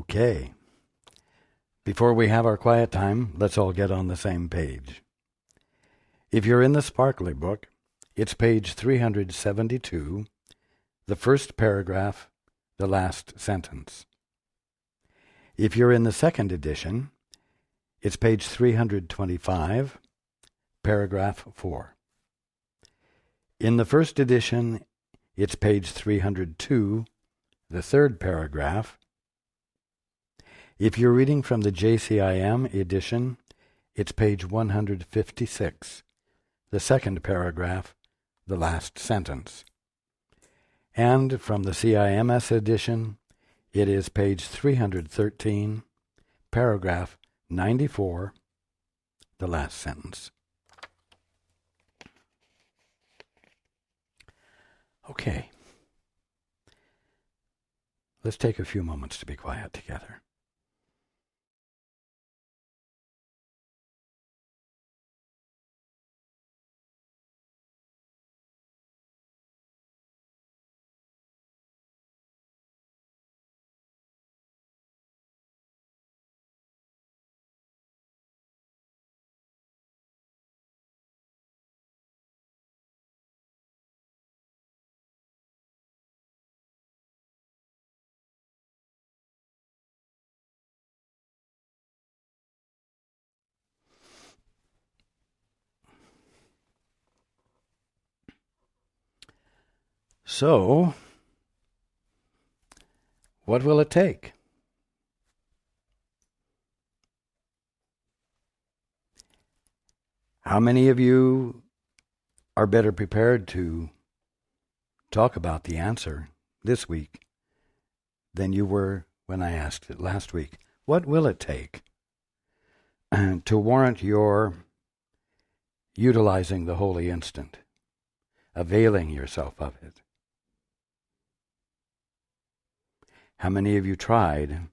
Okay. Before we have our quiet time, let's all get on the same page. If you're in the Sparkly book, it's page 372, the first paragraph, the last sentence. If you're in the second edition, it's page 325, paragraph 4. In the first edition, it's page 302, the third paragraph. If you're reading from the JCIM edition, it's page 156, the second paragraph, the last sentence. And from the CIMS edition, it is page 313, paragraph 94, the last sentence. Okay. Let's take a few moments to be quiet together. So, what will it take? How many of you are better prepared to talk about the answer this week than you were when I asked it last week? What will it take to warrant your utilizing the holy instant, availing yourself of it? How many of you tried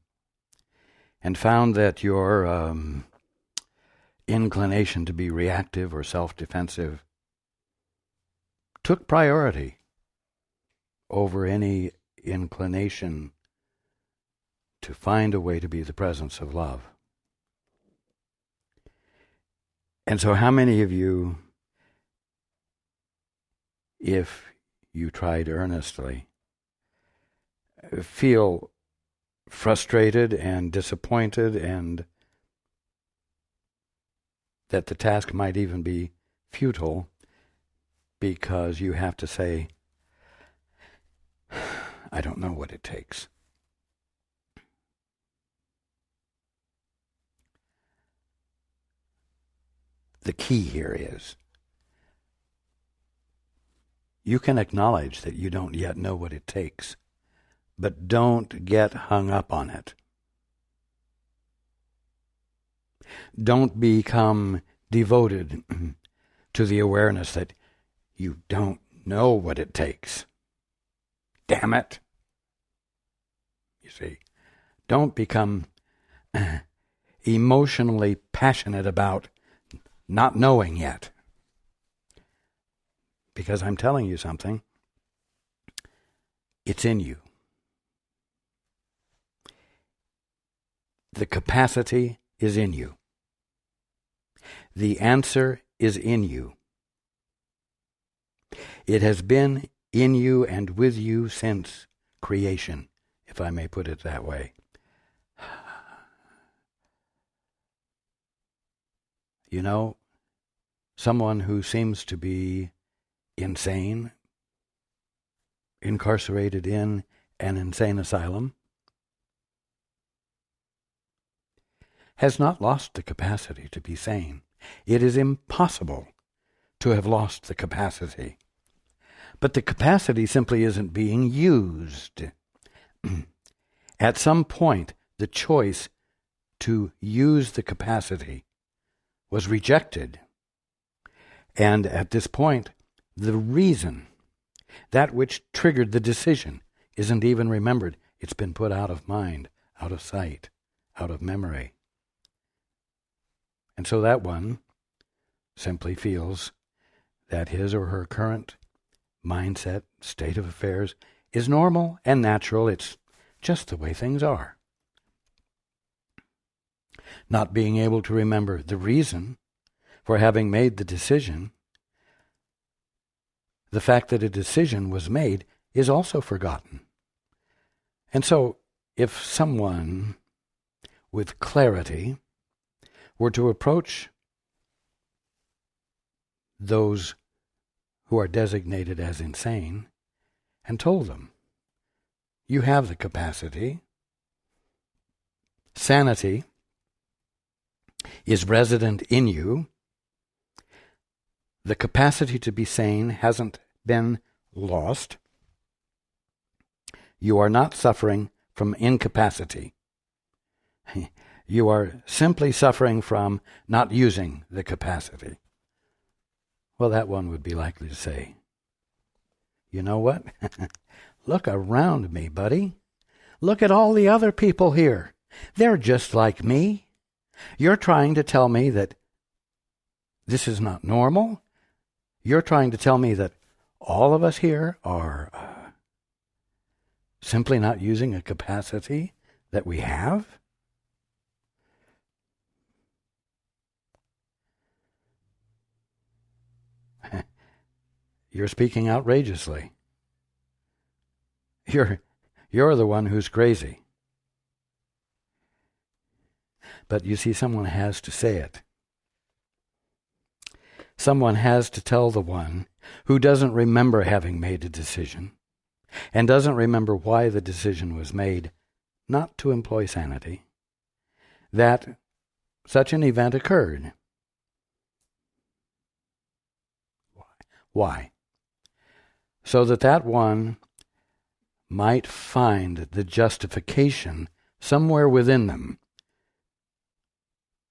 and found that your inclination to be reactive or self-defensive took priority over any inclination to find a way to be the presence of love? And so how many of you, if you tried earnestly, feel frustrated and disappointed, and that the task might even be futile because you have to say, I don't know what it takes. The key here is you can acknowledge that you don't yet know what it takes, but don't get hung up on it. Don't become devoted to the awareness that you don't know what it takes. Damn it. You see, don't become emotionally passionate about not knowing yet. Because I'm telling you something, it's in you. The capacity is in you. The answer is in you. It has been in you and with you since creation, if I may put it that way. You know, someone who seems to be insane, incarcerated in an insane asylum, has not lost the capacity to be sane. It is impossible to have lost the capacity. But the capacity simply isn't being used. At some point, the choice to use the capacity was rejected. And at this point, the reason, that which triggered the decision, isn't even remembered. It's been put out of mind, out of sight, out of memory. And so that one simply feels that his or her current mindset, state of affairs, is normal and natural. It's just the way things are. not being able to remember the reason for having made the decision. The fact that a decision was made is also forgotten. And so, if someone with clarity were to approach those who are designated as insane and told them, you have the capacity, sanity is resident in you, the capacity to be sane hasn't been lost, you are not suffering from incapacity. You are simply suffering from not using the capacity. Well, that one would be likely to say, you know what? Look around me, buddy. Look at all the other people here. They're just like me. You're trying to tell me that this is not normal? You're trying to tell me that all of us here are simply not using a capacity that we have? You're speaking outrageously. You're the one who's crazy. But you see, someone has to say it. Someone has to tell the one who doesn't remember having made a decision and doesn't remember why the decision was made not to employ sanity, that such an event occurred. Why? So that one might find the justification somewhere within them,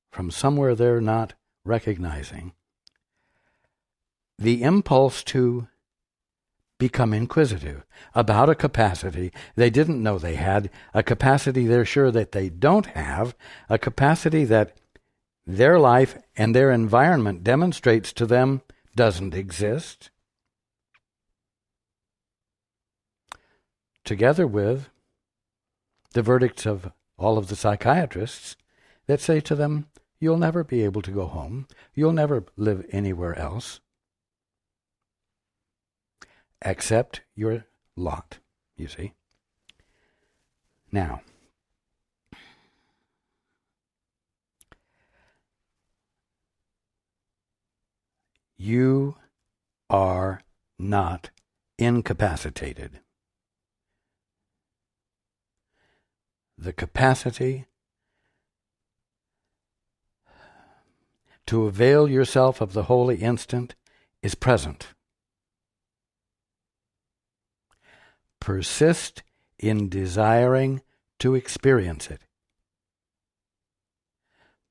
from somewhere they're not recognizing, the impulse to become inquisitive about a capacity they didn't know they had, a capacity they're sure that they don't have, a capacity that their life and their environment demonstrates to them doesn't exist, together with the verdicts of all of the psychiatrists that say to them, you'll never be able to go home, you'll never live anywhere else, accept your lot, you see. Now, you are not incapacitated. The capacity to avail yourself of the holy instant is present. Persist in desiring to experience it.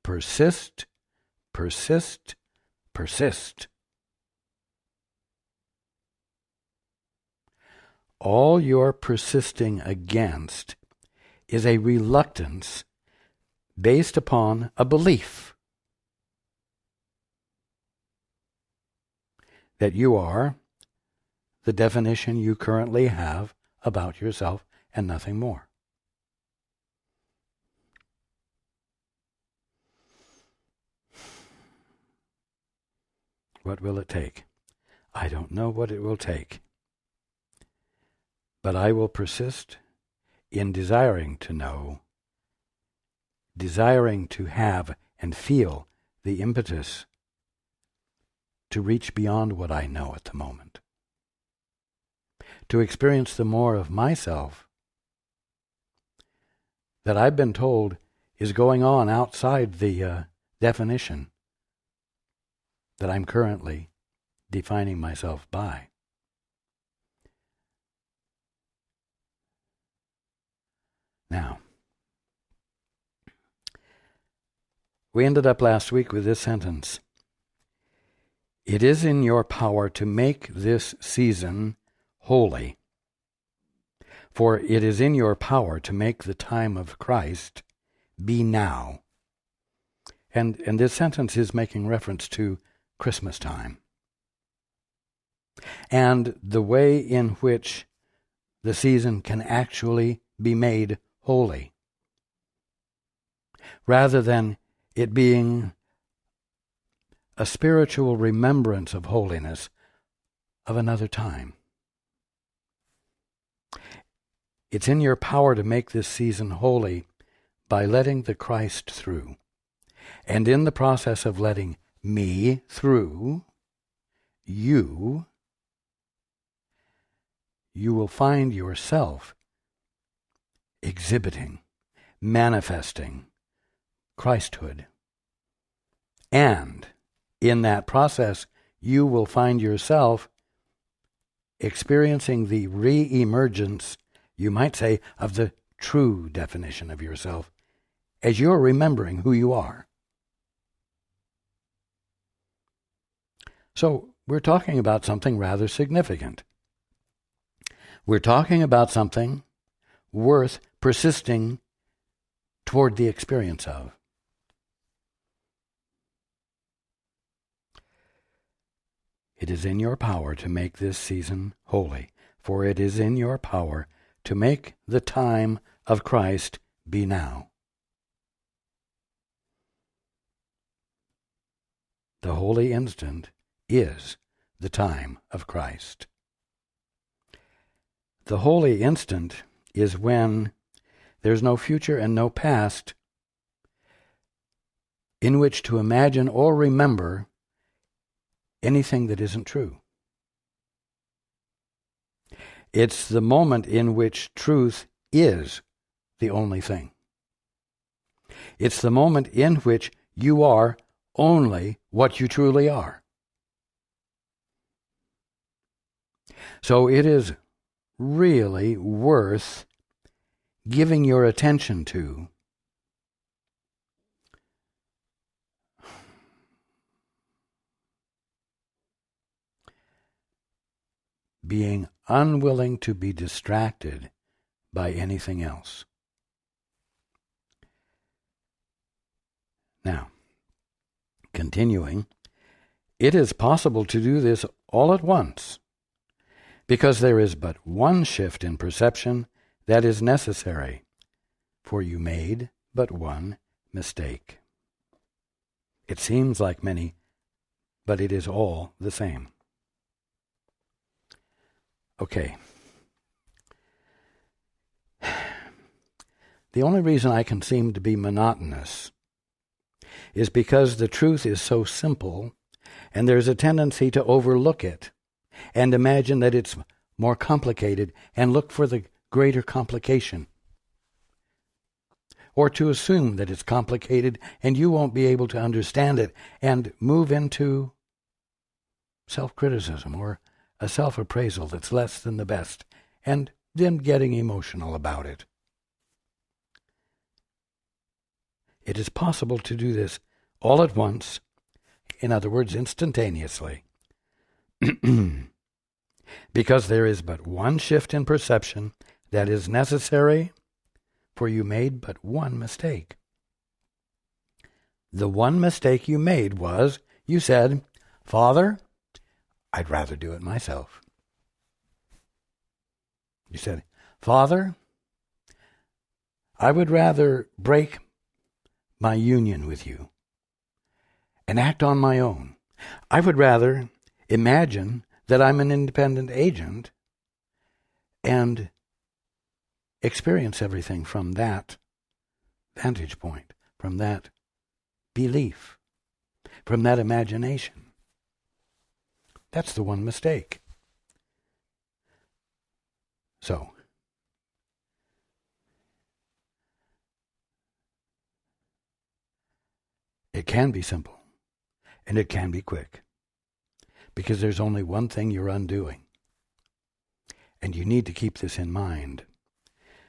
Persist, persist, persist. All you're persisting against is a reluctance based upon a belief that you are the definition you currently have about yourself and nothing more. What will it take? I don't know what it will take. But I will persist in desiring to know, desiring to have and feel the impetus to reach beyond what I know at the moment, to experience the more of myself that I've been told is going on outside the definition that I'm currently defining myself by. Now, we ended up last week with this sentence. It is in your power to make this season holy, for it is in your power to make the time of Christ be now. And this sentence is making reference to Christmas time and the way in which the season can actually be made holy. rather than it being a spiritual remembrance of holiness of another time. It's in your power to make this season holy by letting the Christ through. And in the process of letting me through, you will find yourself exhibiting, manifesting Christhood. And in that process, you will find yourself experiencing the re-emergence, you might say, of the true definition of yourself as you're remembering who you are. So we're talking about something rather significant. We're talking about something worth persisting toward the experience of. It is in your power to make this season holy, for it is in your power to make the time of Christ be now. The holy instant is the time of Christ. The holy instant is when there's no future and no past in which to imagine or remember anything that isn't true. It's the moment in which truth is the only thing. It's the moment in which you are only what you truly are. So it is really worth giving your attention to being unwilling to be distracted by anything else. Now, continuing, it is possible to do this all at once, because there is but one shift in perception that is necessary, for you made but one mistake. It seems like many, but it is all the same. Okay. The only reason I can seem to be monotonous is because the truth is so simple, and there's a tendency to overlook it and imagine that it's more complicated and look for the greater complication, or to assume that it's complicated and you won't be able to understand it and move into self-criticism or a self-appraisal that's less than the best, and then getting emotional about it. It is possible to do this all at once, in other words, instantaneously, because there is but one shift in perception that is necessary, for you made but one mistake. The one mistake you made was, you said, "Father, I'd rather do it myself." You said, "Father, I would rather break my union with you and act on my own. I would rather imagine that I'm an independent agent and experience everything from that vantage point, from that belief, from that imagination." That's the one mistake. So, it can be simple, and it can be quick, because there's only one thing you're undoing. And you need to keep this in mind,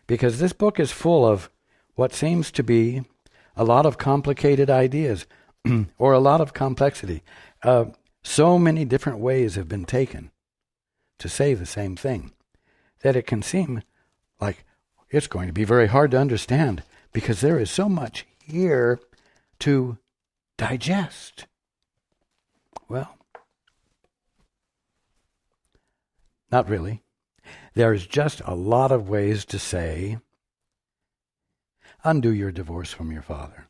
because this book is full of what seems to be a lot of complicated ideas, or a lot of complexity. So many different ways have been taken to say the same thing that it can seem like it's going to be very hard to understand, because there is so much here to digest. Well, not really. There's just a lot of ways to say, undo your divorce from your father.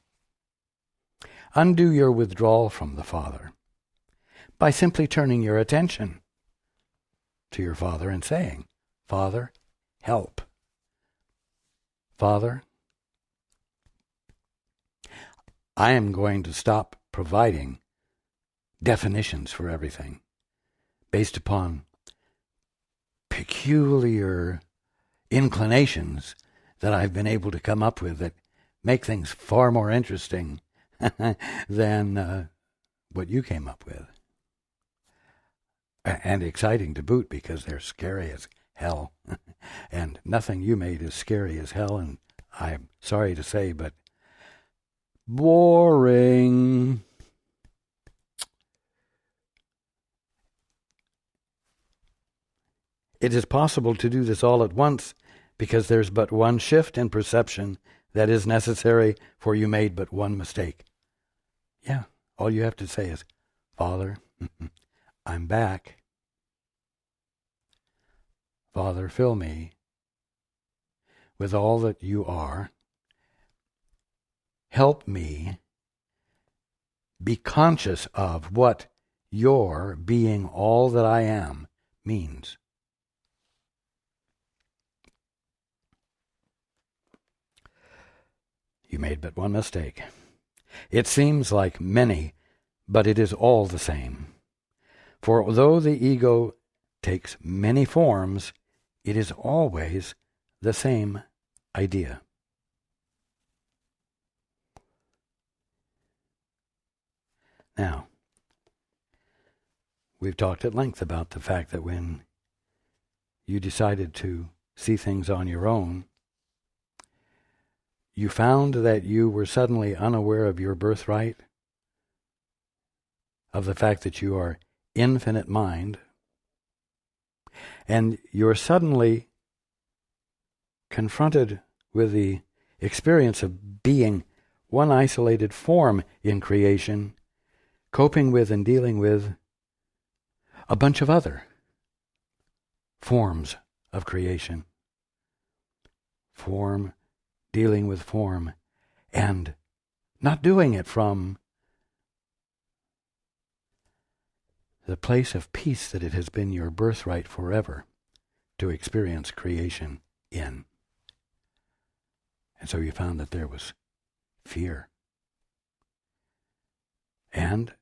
undo your withdrawal from the Father by simply turning your attention to your Father and saying, Father, help. Father, I am going to stop providing definitions for everything based upon peculiar inclinations that I've been able to come up with that make things far more interesting than what you came up with. And exciting to boot, because they're scary as hell. And nothing you made is scary as hell, and I'm sorry to say, but boring. It is possible to do this all at once, because there's but one shift in perception that is necessary, for you made but one mistake. Yeah, all you have to say is, Father, I'm back. Father, fill me with all that you are. Help me be conscious of what your being all that I am means. You made but one mistake. It seems like many, but it is all the same. For although the ego takes many forms, it is always the same idea. Now, we've talked at length about the fact that when you decided to see things on your own, you found that you were suddenly unaware of your birthright, of the fact that you are infinite mind, and you're suddenly confronted with the experience of being one isolated form in creation, coping with and dealing with a bunch of other forms of creation. Form dealing with form, and not doing it from the place of peace that it has been your birthright forever to experience creation in. And so you found that there was fear. And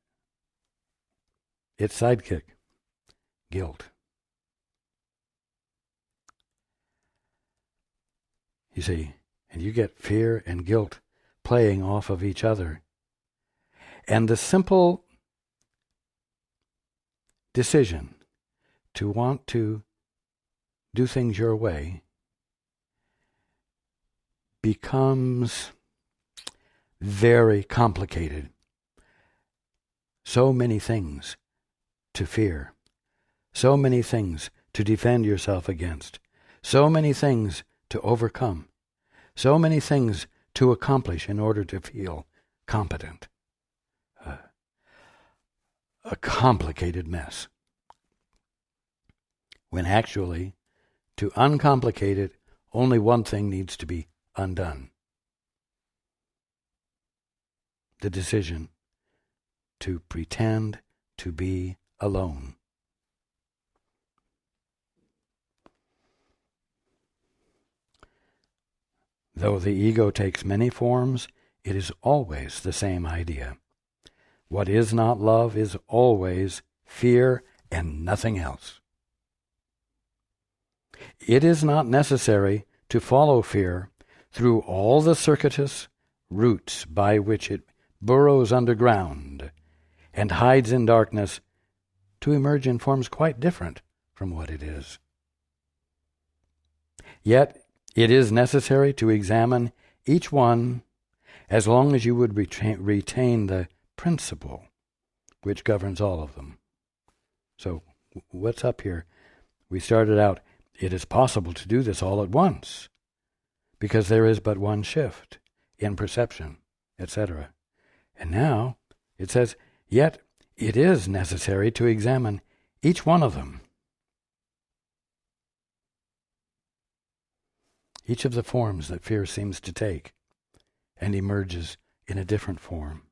its sidekick, guilt. You see, and you get fear and guilt playing off of each other. And the simple decision to want to do things your way becomes very complicated. So many things to fear, so many things to defend yourself against, so many things to overcome, so many things to accomplish in order to feel competent. A complicated mess. When actually, to uncomplicate it, only one thing needs to be undone. The decision to pretend to be alone. Though the ego takes many forms, it is always the same idea. What is not love is always fear and nothing else. It is not necessary to follow fear through all the circuitous routes by which it burrows underground and hides in darkness to emerge in forms quite different from what it is. Yet it is necessary to examine each one as long as you would retain the principle which governs all of them. So what's up here? We started out, it is possible to do this all at once because there is but one shift in perception, etc. And now it says, yet it is necessary to examine each one of them. Each of the forms that fear seems to take and emerges in a different form.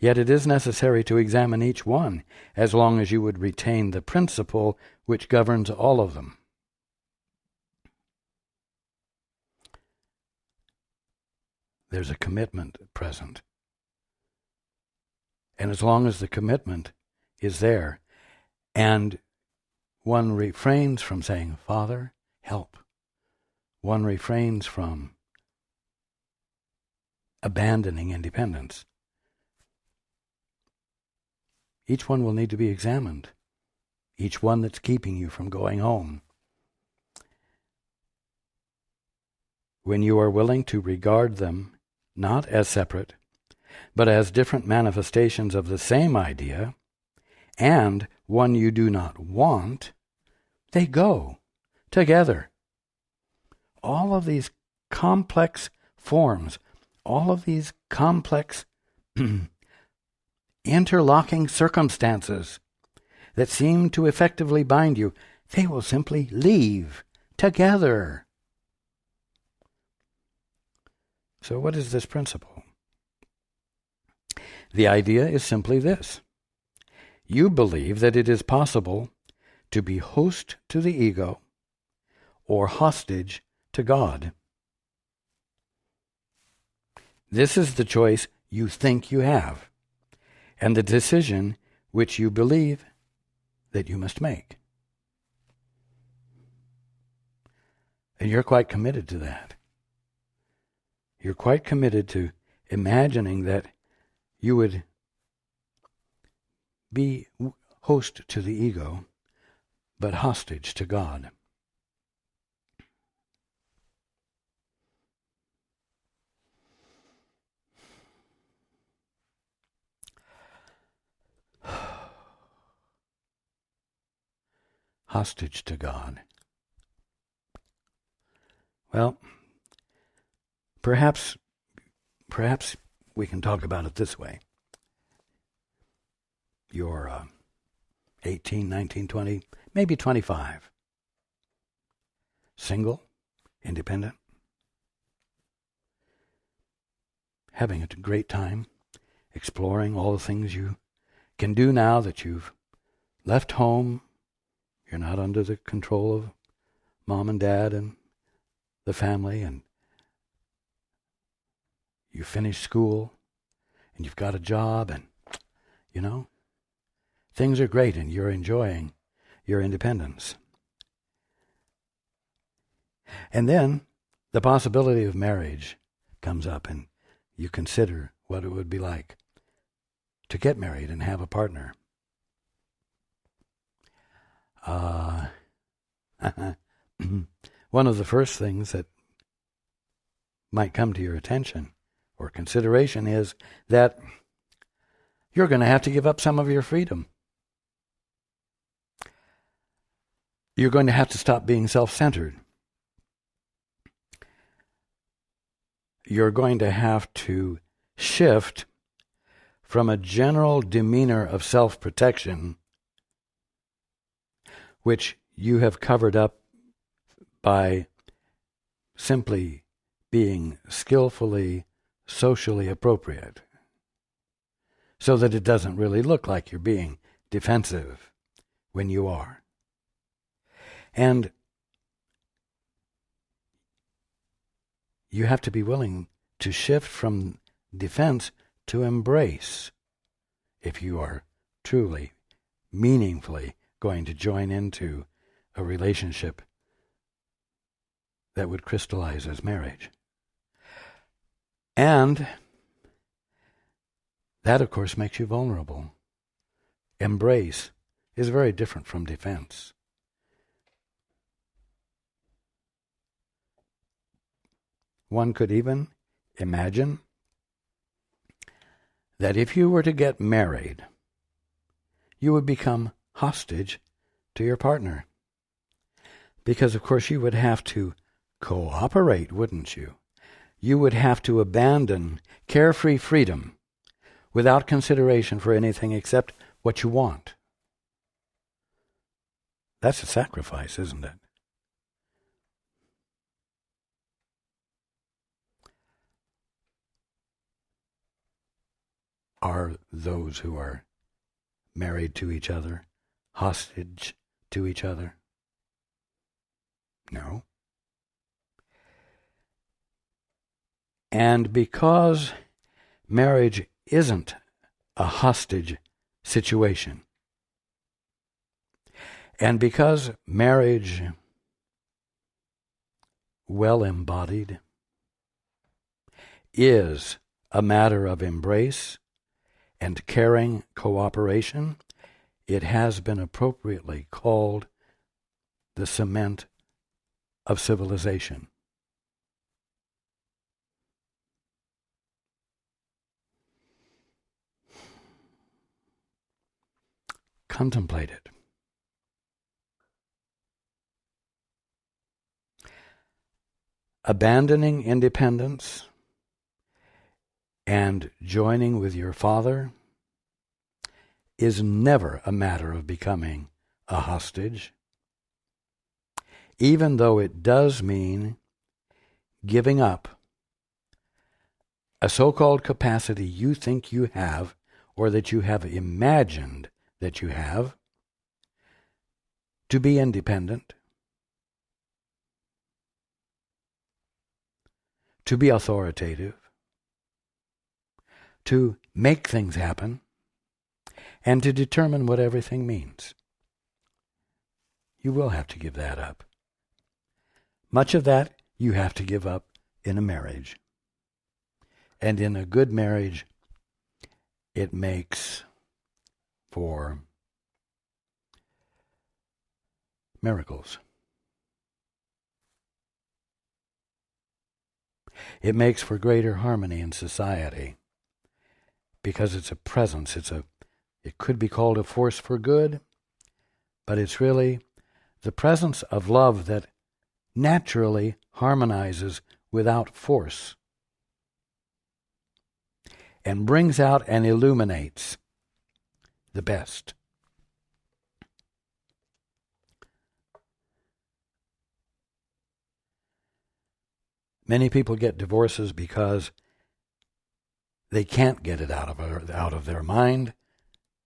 Yet it is necessary to examine each one, as long as you would retain the principle which governs all of them. There's a commitment present. And as long as the commitment is there, and one refrains from saying, Father, help. One refrains from abandoning independence. Each one will need to be examined. Each one that's keeping you from going home. When you are willing to regard them not as separate, but as different manifestations of the same idea, and one you do not want, they go together. All of these complex forms, all of these complex interlocking circumstances that seem to effectively bind you, they will simply leave together. So what is this principle? The idea is simply this. You believe that it is possible to be host to the ego or hostage to God. This is the choice you think you have, and the decision which you believe that you must make. And you're quite committed to that. You're quite committed to imagining that you would be host to the ego, but hostage to God. Hostage to God. Well, perhaps we can talk about it this way. You're 18, 19, 20, maybe 25. Single, independent, having a great time, exploring all the things you can do now that you've left home. You're not under the control of mom and dad and the family, and you finished school, and you've got a job, and, things are great, and you're enjoying your independence. And then the possibility of marriage comes up, and you consider what it would be like to get married and have a partner. One of the first things that might come to your attention or consideration is that you're going to have to give up some of your freedom. You're going to have to stop being self-centered. You're going to have to shift from a general demeanor of self-protection, which you have covered up by simply being skillfully socially appropriate, so that it doesn't really look like you're being defensive when you are. And you have to be willing to shift from defense to embrace if you are truly, meaningfully going to join into a relationship that would crystallize as marriage. And that, of course, makes you vulnerable. Embrace is very different from defense. One could even imagine that if you were to get married, you would become hostage to your partner. Because, of course, you would have to cooperate, wouldn't you? You would have to abandon carefree freedom without consideration for anything except what you want. That's a sacrifice, isn't it? are those who are married to each other, hostage to each other? No. And because marriage isn't a hostage situation, and because marriage, well embodied, is a matter of embrace and caring cooperation, it has been appropriately called the cement of civilization. Contemplate it. Abandoning independence and joining with your Father is never a matter of becoming a hostage, even though it does mean giving up a so-called capacity you think you have, or that you have imagined that you have, to be independent, to be authoritative, to make things happen, and to determine what everything means. You will have to give that up. Much of that you have to give up in a marriage. And in a good marriage, it makes for miracles. It makes for greater harmony in society because it's a presence. It could be called a force for good, but it's really the presence of love that naturally harmonizes without force and brings out and illuminates the best. Many people get divorces because they can't get it out of their mind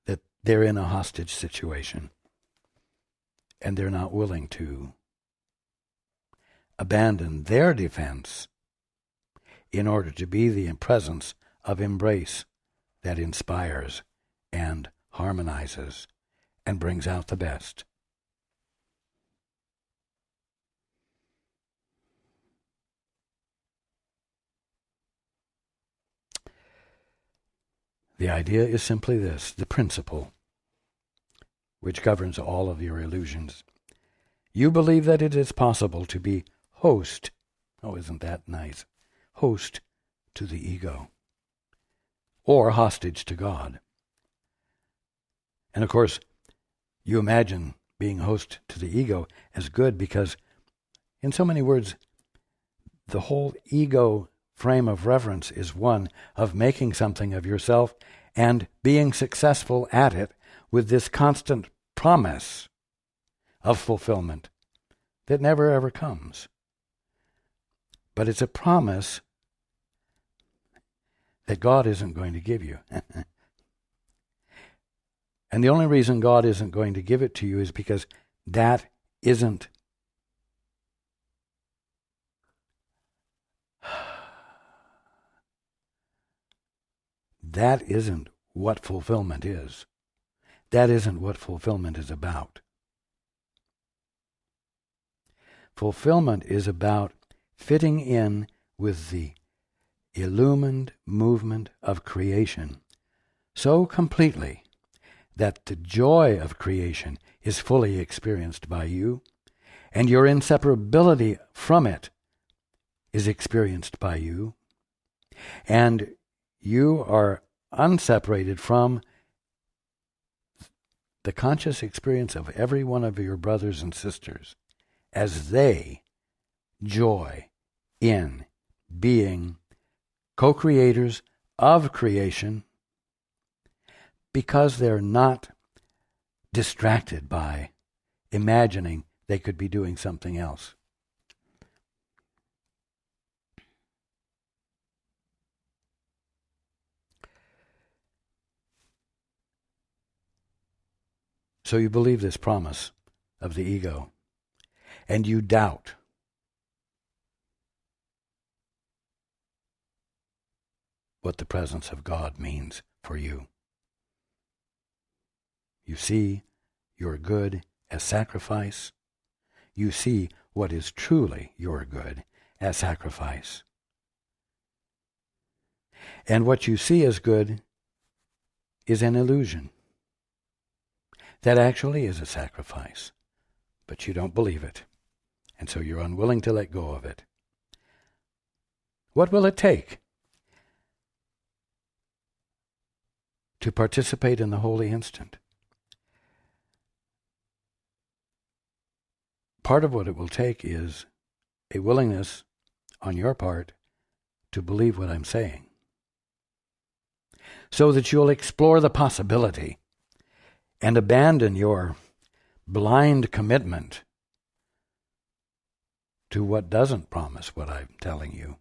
that they're in a hostage situation, and they're not willing to abandon their defense in order to be the presence of embrace that inspires and harmonizes and brings out the best. The idea is simply this, the principle which governs all of your illusions. You believe that it is possible to be host, oh, isn't that nice, host to the ego, or hostage to God. And of course, you imagine being host to the ego as good because, in so many words, the whole ego frame of reference is one of making something of yourself and being successful at it with this constant promise of fulfillment that never ever comes. But it's a promise that God isn't going to give you. And the only reason God isn't going to give it to you is because that isn't what fulfillment is. That isn't what fulfillment is about. Fulfillment is about fitting in with the illumined movement of creation so completely that the joy of creation is fully experienced by you, and your inseparability from it is experienced by you, and you are unseparated from the conscious experience of every one of your brothers and sisters as they joy in being co-creators of creation because they're not distracted by imagining they could be doing something else. So you believe this promise of the ego, and you doubt what the presence of God means for you. You see your good as sacrifice. You see what is truly your good as sacrifice. And what you see as good is an illusion. That actually is a sacrifice, but you don't believe it, and so you're unwilling to let go of it. What will it take to participate in the holy instant? Part of what it will take is a willingness on your part to believe what I'm saying, so that you'll explore the possibility and abandon your blind commitment to what doesn't promise what I'm telling you.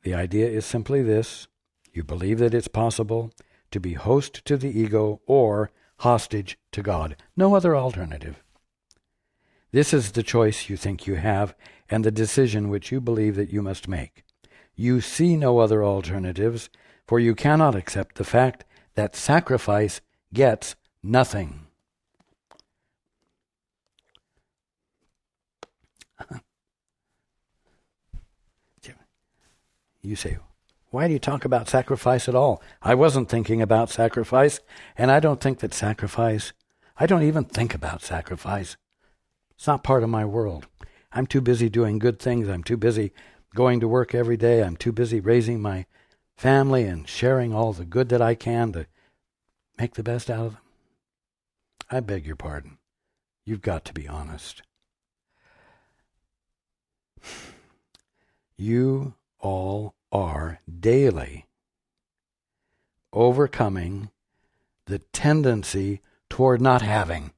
The idea is simply this: you believe that it's possible to be host to the ego or hostage to God. No other alternative. This is the choice you think you have, and the decision which you believe that you must make. You see no other alternatives, for you cannot accept the fact that sacrifice gets nothing. You say, why do you talk about sacrifice at all? I wasn't thinking about sacrifice, and I don't think that sacrifice, I don't even think about sacrifice. It's not part of my world. I'm too busy doing good things. I'm too busy going to work every day. I'm too busy raising my family and sharing all the good that I can to make the best out of them. I beg your pardon. You've got to be honest. You all are daily overcoming the tendency toward not having.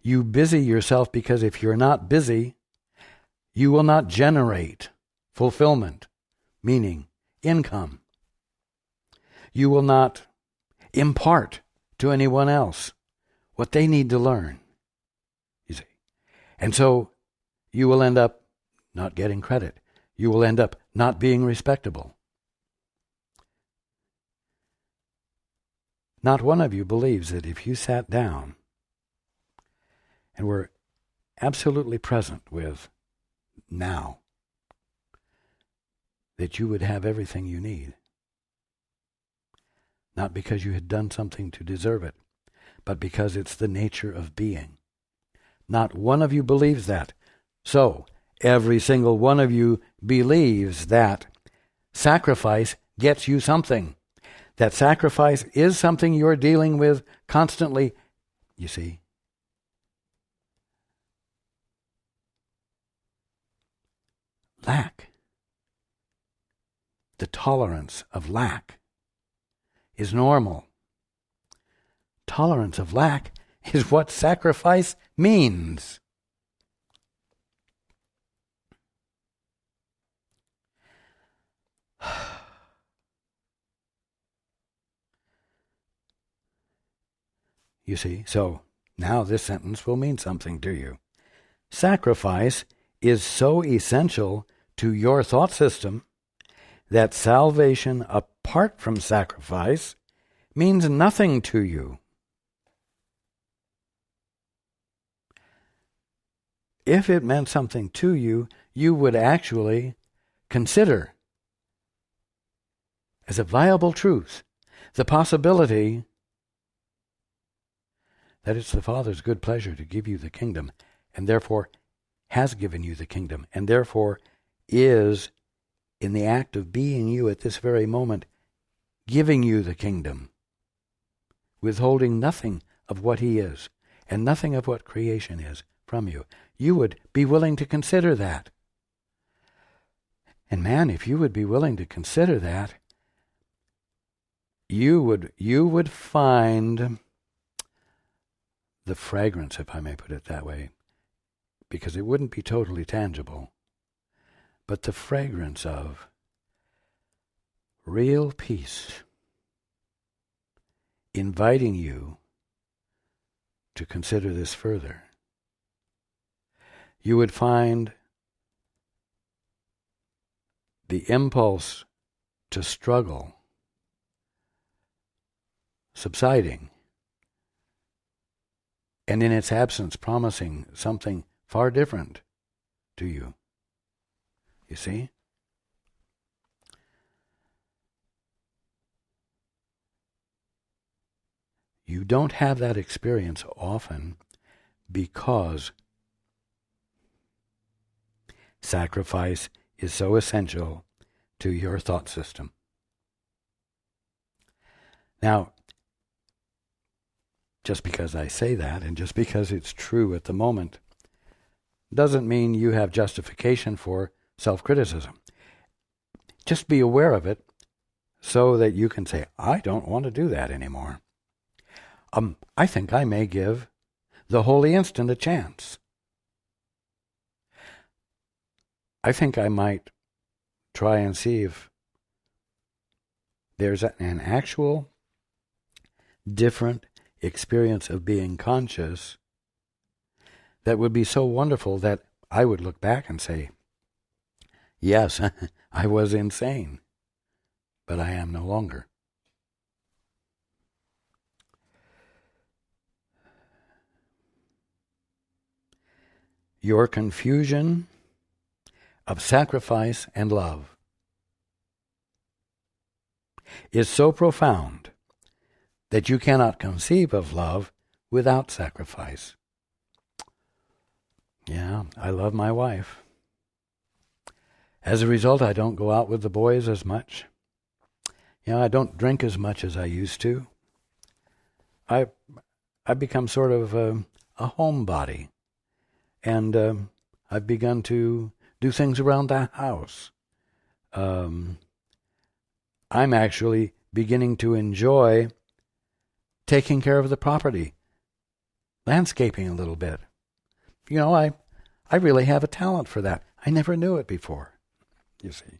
You busy yourself because if you're not busy, you will not generate fulfillment, meaning income. You will not impart to anyone else what they need to learn. You see. And so you will end up not getting credit. You will end up not being respectable. Not one of you believes that if you sat down and were absolutely present with now, that you would have everything you need. Not because you had done something to deserve it, but because it's the nature of being. Not one of you believes that. So, every single one of you believes that sacrifice gets you something. That sacrifice is something you're dealing with constantly, you see. Lack. The tolerance of lack is normal. Tolerance of lack is what sacrifice means. You see, so now this sentence will mean something to you. Sacrifice is so essential to your thought system that salvation apart from sacrifice means nothing to you. If it meant something to you, you would actually consider as a viable truth the possibility that it's the Father's good pleasure to give you the kingdom, and therefore has given you the kingdom, and therefore is, in the act of being you at this very moment, giving you the kingdom, withholding nothing of what he is, and nothing of what creation is from you. You would be willing to consider that. And man, if you would be willing to consider that, you would find the fragrance, if I may put it that way, because it wouldn't be totally tangible, but the fragrance of real peace, inviting you to consider this further. You would find the impulse to struggle subsiding, and in its absence promising something far different to you. You see? You don't have that experience often because sacrifice is so essential to your thought system. Now, just because I say that, and just because it's true at the moment, doesn't mean you have justification for self-criticism. Just be aware of it so that you can say, I don't want to do that anymore. I think I may give the holy instant a chance. I think I might try and see if there's an actual different experience of being conscious that would be so wonderful that I would look back and say, yes, I was insane, but I am no longer. Your confusion of sacrifice and love is so profound that you cannot conceive of love without sacrifice. Yeah, I love my wife. As a result, I don't go out with the boys as much. I don't drink as much as I used to. I've become sort of a homebody, and I've begun to do things around the house. I'm actually beginning to enjoy taking care of the property, landscaping a little bit. I really have a talent for that. I never knew it before, you see.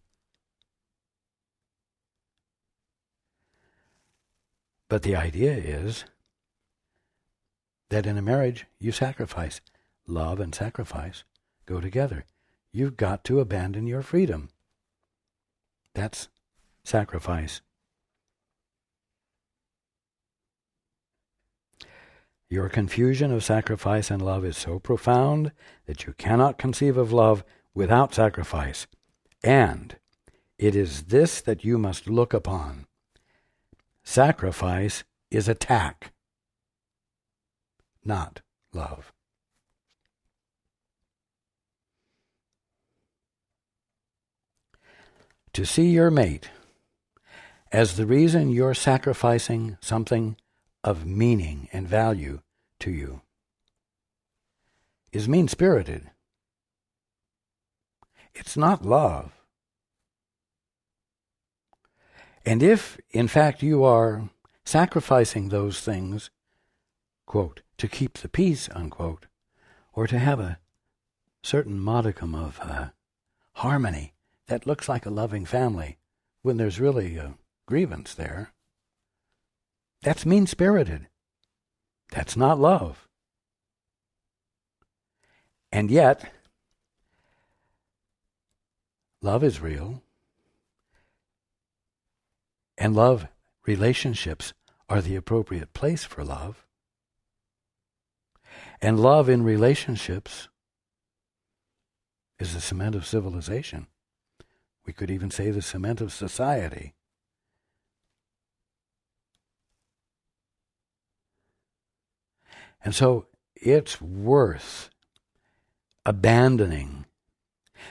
But the idea is that in a marriage, you sacrifice. Love and sacrifice go together. You've got to abandon your freedom. That's sacrifice. Your confusion of sacrifice and love is so profound that you cannot conceive of love without sacrifice. And it is this that you must look upon. Sacrifice is attack, not love. To see your mate as the reason you're sacrificing something of meaning and value to you is mean-spirited. It's not love. And if, in fact, you are sacrificing those things, quote, to keep the peace, unquote, or to have a certain modicum of harmony that looks like a loving family when there's really a grievance there, that's mean-spirited. That's not love. And yet, love is real. And love relationships are the appropriate place for love. And love in relationships is the cement of civilization. We could even say the cement of society. And so it's worth abandoning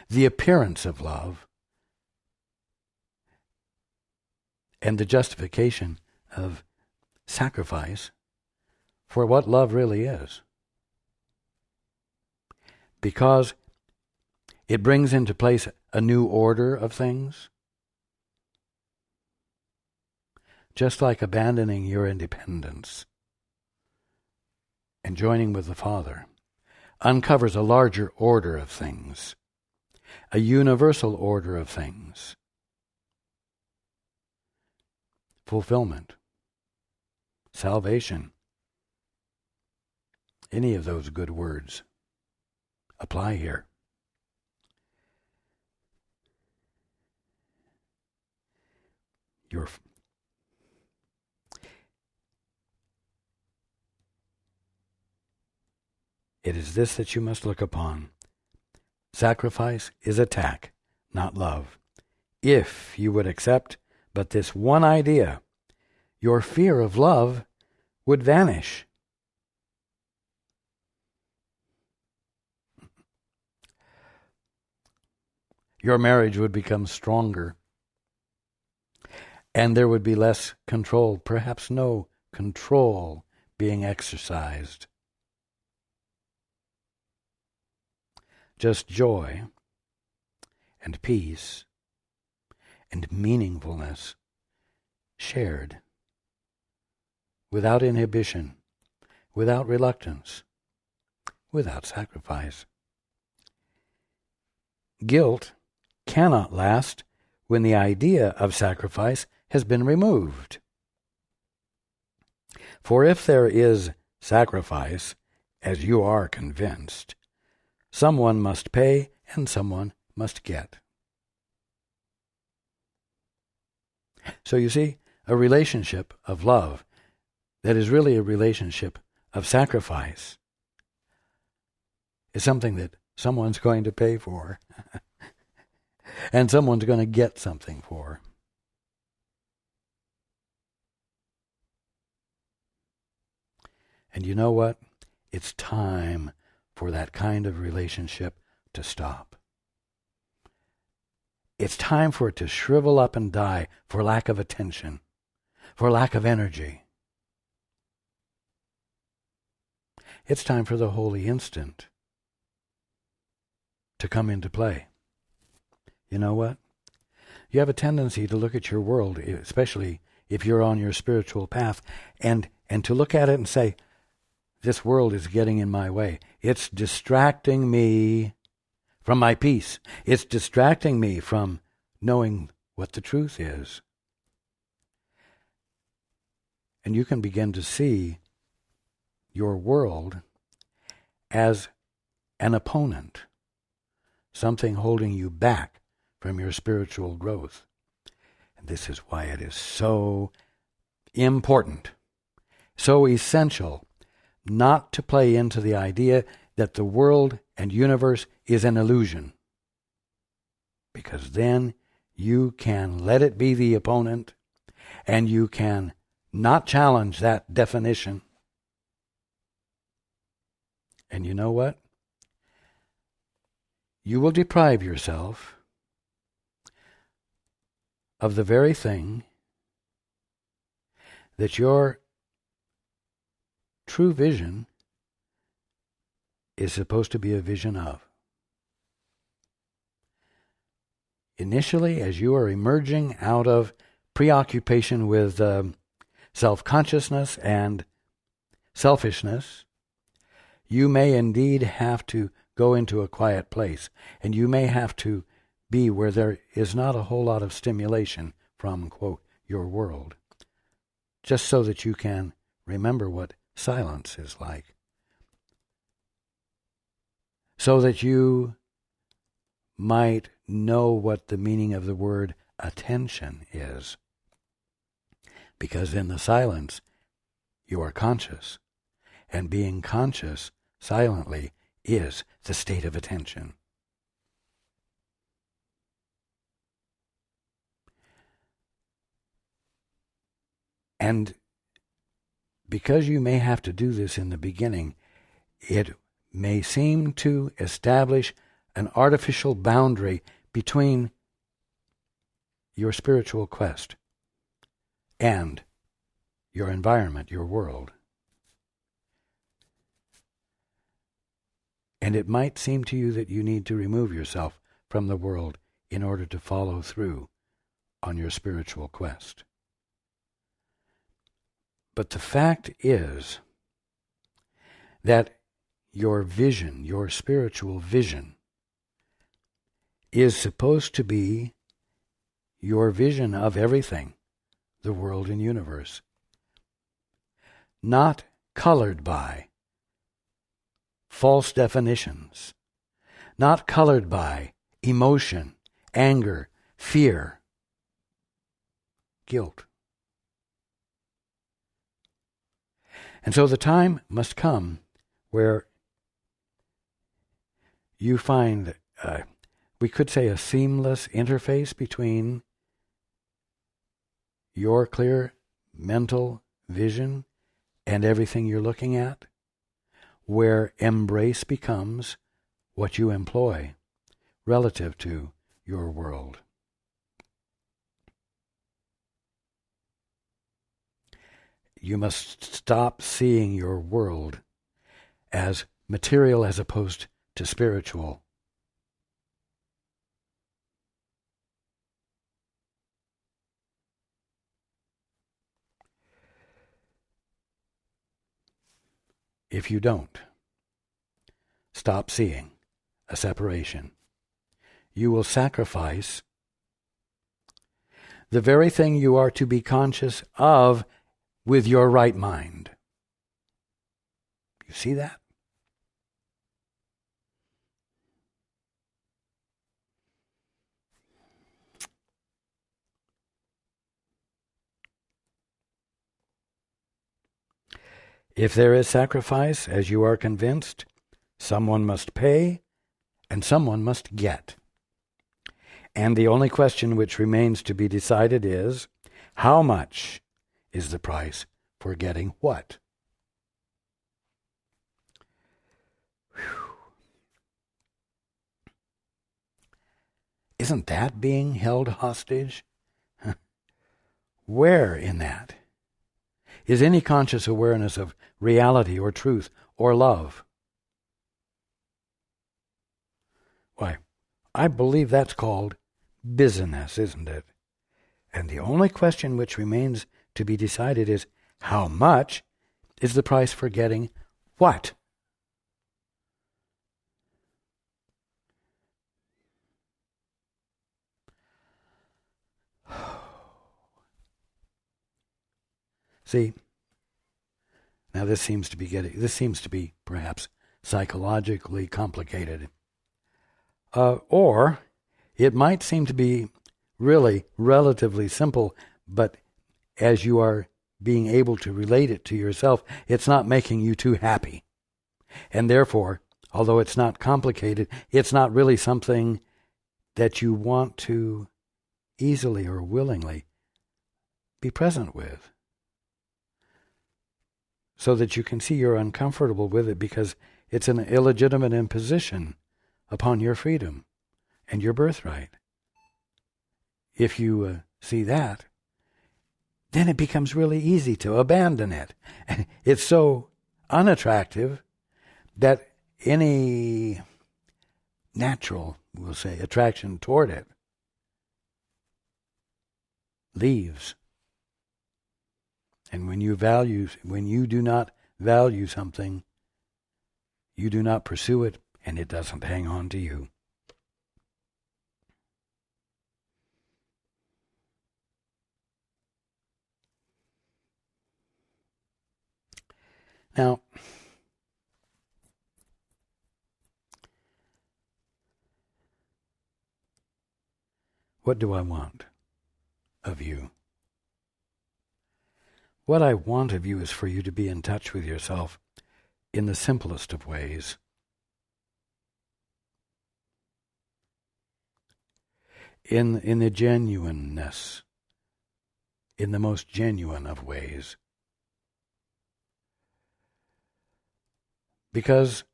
the appearance of love and the justification of sacrifice for what love really is. Because it brings into place a new order of things, just like abandoning your independence and joining with the Father uncovers a larger order of things. a universal order of things, fulfillment, salvation. Any of those good words apply here. It is this that you must look upon. Sacrifice is attack, not love. If you would accept but this one idea, your fear of love would vanish. Your marriage would become stronger, and there would be less control, perhaps no control being exercised. Just joy and peace and meaningfulness shared, without inhibition, without reluctance, without sacrifice. Guilt cannot last when the idea of sacrifice has been removed. For if there is sacrifice, as you are convinced, someone must pay and someone must get. So you see, a relationship of love that is really a relationship of sacrifice is something that someone's going to pay for and someone's going to get something for. And you know what? It's time for that kind of relationship to stop. It's time for it to shrivel up and die for lack of attention, for lack of energy. It's time for the holy instant to come into play. You know what? You have a tendency to look at your world, especially if you're on your spiritual path, and to look at it and say, this world is getting in my way. It's distracting me from my peace. It's distracting me from knowing what the truth is. And you can begin to see your world as an opponent, something holding you back from your spiritual growth. And this is why it is so important, so essential, not to play into the idea that the world and universe is an illusion. Because then you can let it be the opponent, and you can not challenge that definition. And you know what? You will deprive yourself of the very thing that your true vision is supposed to be a vision of. Initially, as you are emerging out of preoccupation with self-consciousness and selfishness, you may indeed have to go into a quiet place, and you may have to be where there is not a whole lot of stimulation from, quote, your world, just so that you can remember what silence is like, so that you might know what the meaning of the word attention is. Because in the silence, you are conscious, and being conscious silently is the state of attention. And because you may have to do this in the beginning, it may seem to establish an artificial boundary between your spiritual quest and your environment, your world. And it might seem to you that you need to remove yourself from the world in order to follow through on your spiritual quest. But the fact is that your vision, your spiritual vision, is supposed to be your vision of everything, the world and universe. Not colored by false definitions, not colored by emotion, anger, fear, guilt. And so the time must come where you find, we could say, a seamless interface between your clear mental vision and everything you're looking at, where embrace becomes what you employ relative to your world. You must stop seeing your world as material as opposed to spiritual. If you don't stop seeing a separation, you will sacrifice the very thing you are to be conscious of with your right mind. You see that? If there is sacrifice, as you are convinced, someone must pay and someone must get. And the only question which remains to be decided is, how much is the price for getting what? Whew. Isn't that being held hostage? Where in that is any conscious awareness of reality or truth or love? Why, I believe that's called business, isn't it? And the only question which remains to be decided is, how much is the price for getting what? See, now this seems to be perhaps psychologically complicated. Or it might seem to be really relatively simple, but as you are being able to relate it to yourself, it's not making you too happy. And therefore, although it's not complicated, it's not really something that you want to easily or willingly be present with. So that you can see you're uncomfortable with it because it's an illegitimate imposition upon your freedom and your birthright. If you see that, then it becomes really easy to abandon it. And it's so unattractive that any natural, we'll say, attraction toward it leaves. And when you do not value something, you do not pursue it, and it doesn't hang on to you. Now, what do I want of you? What I want of you is for you to be in touch with yourself in the simplest of ways. In the genuineness, in the most genuine of ways. Because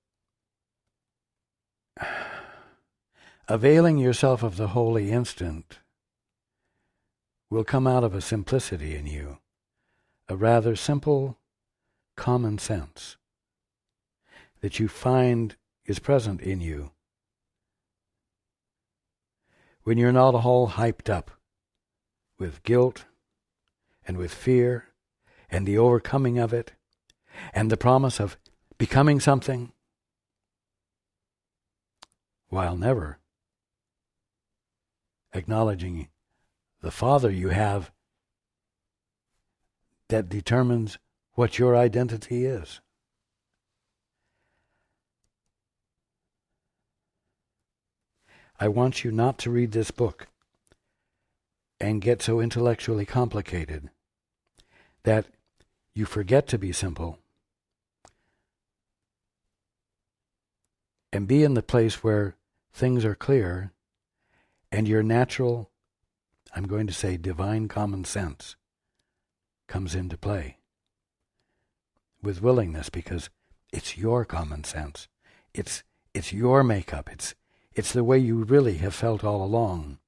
availing yourself of the holy instant will come out of a simplicity in you, a rather simple common sense that you find is present in you when you're not all hyped up with guilt and with fear and the overcoming of it and the promise of becoming something, while never acknowledging the Father you have that determines what your identity is. I want you not to read this book and get so intellectually complicated that you forget to be simple and be in the place where things are clear and your natural, I'm going to say divine common sense, comes into play with willingness, because it's your common sense. It's your makeup. It's the way you really have felt all along,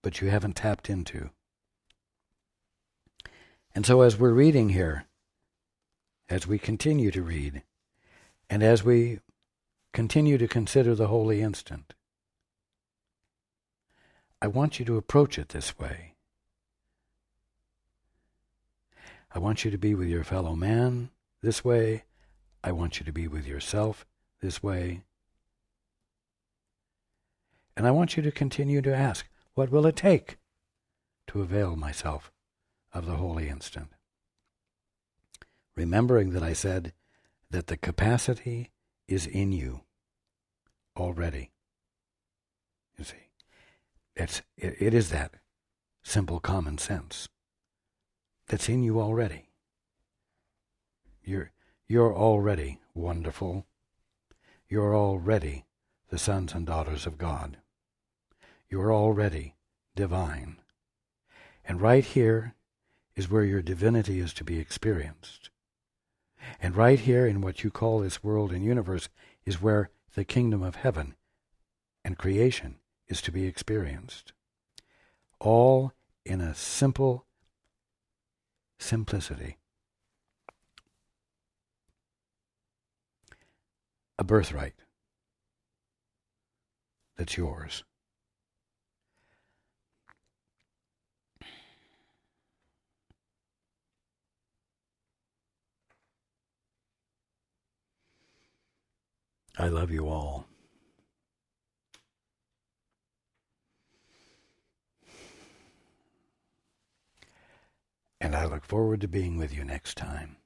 but you haven't tapped into. And so as we're reading here, as we continue to read, and as we continue to consider the holy instant, I want you to approach it this way. I want you to be with your fellow man this way. I want you to be with yourself this way. And I want you to continue to ask, what will it take to avail myself of the holy instant? Remembering that I said that the capacity is in you already. You see, it is that simple common sense that's in you already. You're already wonderful. You're already the sons and daughters of God. You're already divine. And right here is where your divinity is to be experienced. And right here in what you call this world and universe is where the kingdom of heaven and creation is to be experienced. All in a simple simplicity. A birthright that's yours. I love you all. And I look forward to being with you next time.